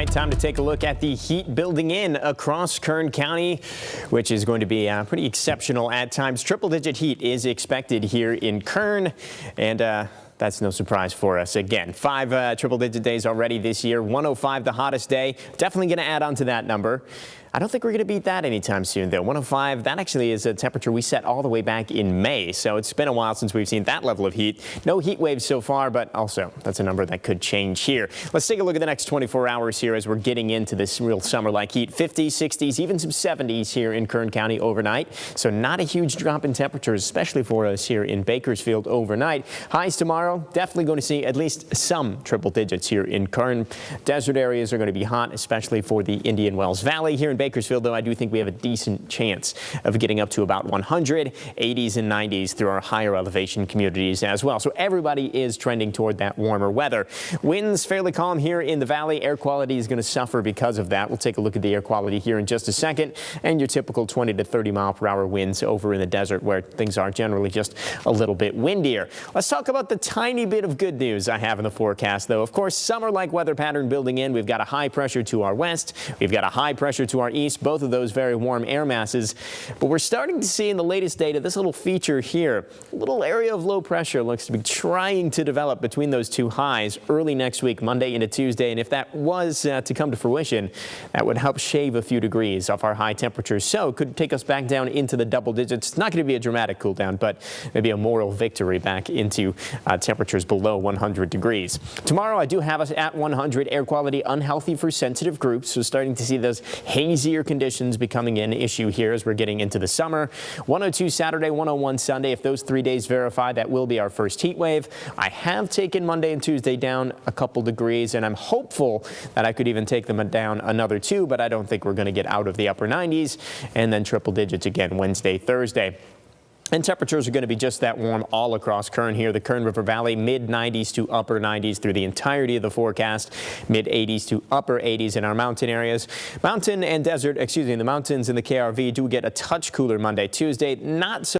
right, time to take a look at the heat building in across Kern County, which is going to be pretty exceptional at times. Triple-digit heat is expected here in Kern, and that's no surprise for us. Again, 5 triple-digit days already this year. 105 the hottest day. Definitely going to add on to that number. I don't think we're going to beat that anytime soon, though. 105, that actually is a temperature we set all the way back in May, so it's been a while since we've seen that level of heat. No heat waves so far, but also that's a number that could change here. Let's take a look at the next 24 hours here as we're getting into this real summer-like heat. 50s, 60s, even some 70s here in Kern County overnight, so not a huge drop in temperatures, especially for us here in Bakersfield overnight. Highs tomorrow, definitely going to see at least some triple digits here in Kern. Desert areas are going to be hot, especially for the Indian Wells Valley. Here in Bakersfield, though, I do think we have a decent chance of getting up to about 100, 80s and 90s through our higher elevation communities as well. So everybody is trending toward that warmer weather. Winds fairly calm here in the valley. Air quality is going to suffer because of that. We'll take a look at the air quality here in just a second. And your typical 20 to 30 mile per hour winds over in the desert where things are generally just a little bit windier. Let's talk about the tiny bit of good news I have in the forecast, though. Of course, summer-like weather pattern building in. We've got a high pressure to our west. We've got a high pressure to our east, both of those very warm air masses. But we're starting to see in the latest data this little feature here. A little area of low pressure looks to be trying to develop between those two highs early next week, Monday into Tuesday. And if that was to come to fruition, that would help shave a few degrees off our high temperatures. So could take us back down into the double digits. It's not going to be a dramatic cool down, but maybe a moral victory back into temperatures below 100 degrees. Tomorrow I do have us at 100. Air quality unhealthy for sensitive groups. So starting to see those hazier conditions becoming an issue here as we're getting into the summer. 102 Saturday, 101 Sunday. If those 3 days verify, that will be our first heat wave. I have taken Monday and Tuesday down a couple degrees, and I'm hopeful that I could even take them down another 2, but I don't think we're going to get out of the upper 90s. And then triple digits again Wednesday, Thursday. And temperatures are going to be just that warm all across Kern here. The Kern River Valley, mid-90s to upper 90s through the entirety of the forecast. Mid-80s to upper 80s in our mountain areas. Mountain and desert, the mountains in the KRV do get a touch cooler Monday, Tuesday. Not so